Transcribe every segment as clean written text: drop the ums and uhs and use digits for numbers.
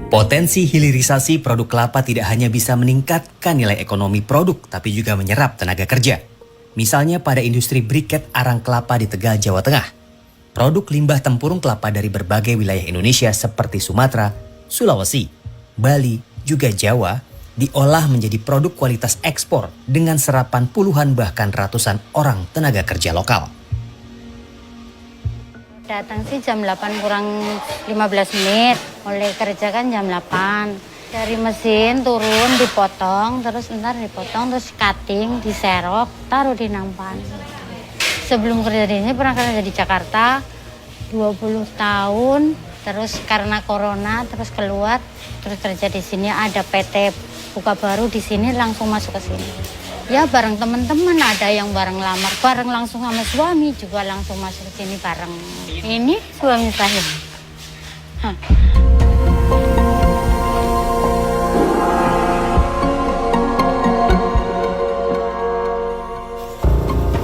Potensi hilirisasi produk kelapa tidak hanya bisa meningkatkan nilai ekonomi produk, tapi juga menyerap tenaga kerja. Misalnya pada industri briket arang kelapa di Tegal, Jawa Tengah. Produk limbah tempurung kelapa dari berbagai wilayah Indonesia seperti Sumatera, Sulawesi, Bali, juga Jawa, diolah menjadi produk kualitas ekspor dengan serapan puluhan bahkan ratusan orang tenaga kerja lokal. Datang sih jam 8 kurang 15 menit, mulai kerja kan jam 8. Dari mesin turun, dipotong, terus ntar dipotong, terus cutting, diserok, taruh di nampan. Sebelum kerja di sini pernah kerja di Jakarta 20 tahun, terus karena corona terus keluar, terus kerja di sini ada PT buka baru di sini langsung masuk ke sini. Ya bareng teman-teman, ada yang bareng lamar, bareng langsung sama suami juga langsung masuk ke sini bareng. Ini suami saya.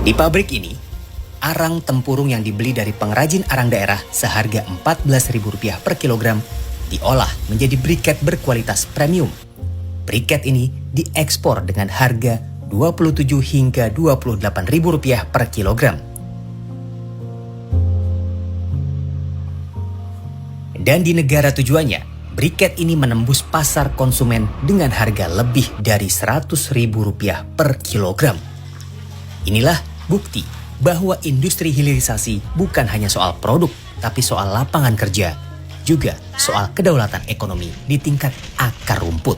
Di pabrik ini, arang tempurung yang dibeli dari pengrajin arang daerah seharga Rp14.000 per kilogram diolah menjadi briket berkualitas premium. Briket ini diekspor dengan harga Rp27 hingga Rp28.000 per kilogram. Dan di negara tujuannya, briket ini menembus pasar konsumen dengan harga lebih dari Rp100.000 per kilogram. Inilah bukti bahwa industri hilirisasi bukan hanya soal produk, tapi soal lapangan kerja, juga soal kedaulatan ekonomi di tingkat akar rumput.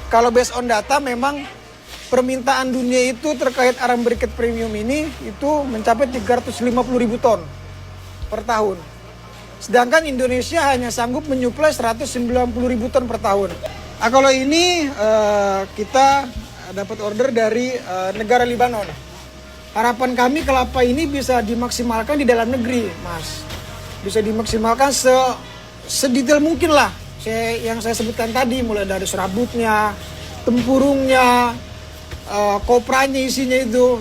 Kalau based on data memang permintaan dunia itu terkait arang briket premium ini itu mencapai 350.000 ton per tahun. Sedangkan Indonesia hanya sanggup menyuplai 190.000 ton per tahun. Nah, kalau ini kita dapat order dari negara Libanon. Harapan kami kelapa ini bisa dimaksimalkan di dalam negeri, Mas. Bisa dimaksimalkan sedetail mungkin lah. Yang saya sebutkan tadi, mulai dari serabutnya, tempurungnya, kopranya isinya itu.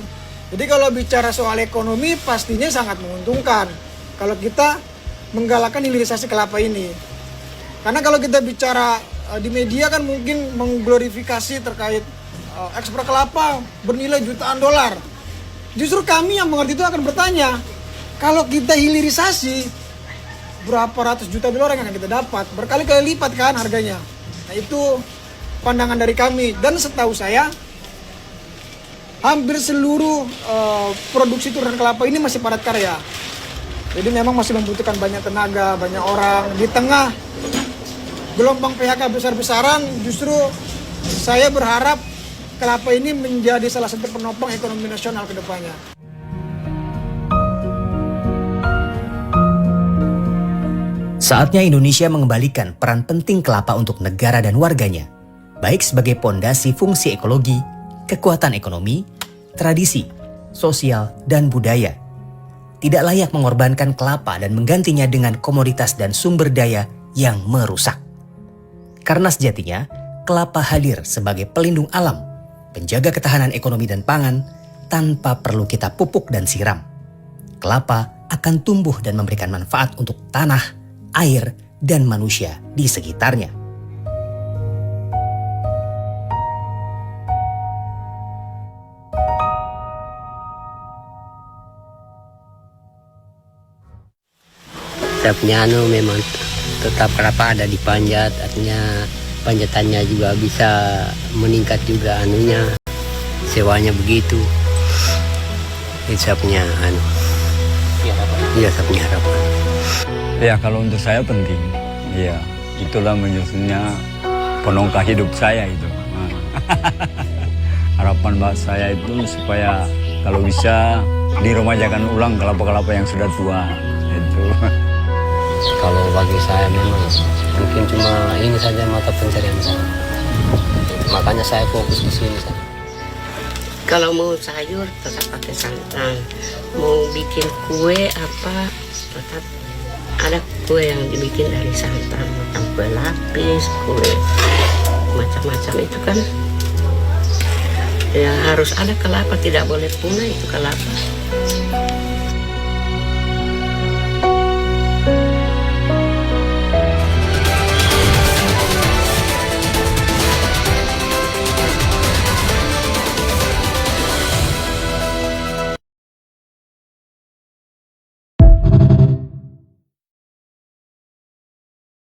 Jadi kalau bicara soal ekonomi pastinya sangat menguntungkan kalau kita menggalakkan hilirisasi kelapa ini. Karena kalau kita bicara di media kan mungkin mengglorifikasi terkait ekspor kelapa bernilai jutaan dolar. Justru kami yang mengerti itu akan bertanya, kalau kita hilirisasi berapa ratus juta dolar yang akan kita dapat, berkali-kali lipat kan harganya. Nah itu pandangan dari kami, dan setahu saya hampir seluruh produksi turunan kelapa ini masih padat karya. Jadi memang masih membutuhkan banyak tenaga, banyak orang. Di tengah gelombang PHK besar-besaran, justru saya berharap kelapa ini menjadi salah satu penopang ekonomi nasional ke depannya. Saatnya Indonesia mengembalikan peran penting kelapa untuk negara dan warganya, baik sebagai pondasi fungsi ekologi, kekuatan ekonomi, tradisi, sosial, dan budaya. Tidak layak mengorbankan kelapa dan menggantinya dengan komoditas dan sumber daya yang merusak. Karena sejatinya, kelapa hadir sebagai pelindung alam, penjaga ketahanan ekonomi dan pangan, tanpa perlu kita pupuk dan siram. Kelapa akan tumbuh dan memberikan manfaat untuk tanah, air, dan manusia di sekitarnya. Saya punya memang tetap kelapa ada di panjat, artinya panjatannya juga bisa meningkat juga sewanya begitu. Itu saya punya iya saya punya harapan. Ya kalau untuk saya penting, ya itulah menyusunnya penongkah hidup saya itu. Harapan mbak saya itu supaya kalau bisa diremajakan ulang kelapa-kelapa yang sudah tua. Itu. Kalau bagi saya memang mungkin cuma ini saja mata pencarian saya. Makanya saya fokus di sini. Kalau mau sayur tetap pakai santan, mau bikin kue apa tetap ada kue yang dibikin dari santan, macam kue lapis, kue macam-macam itu kan. Ya harus ada kelapa, tidak boleh punah itu kelapa.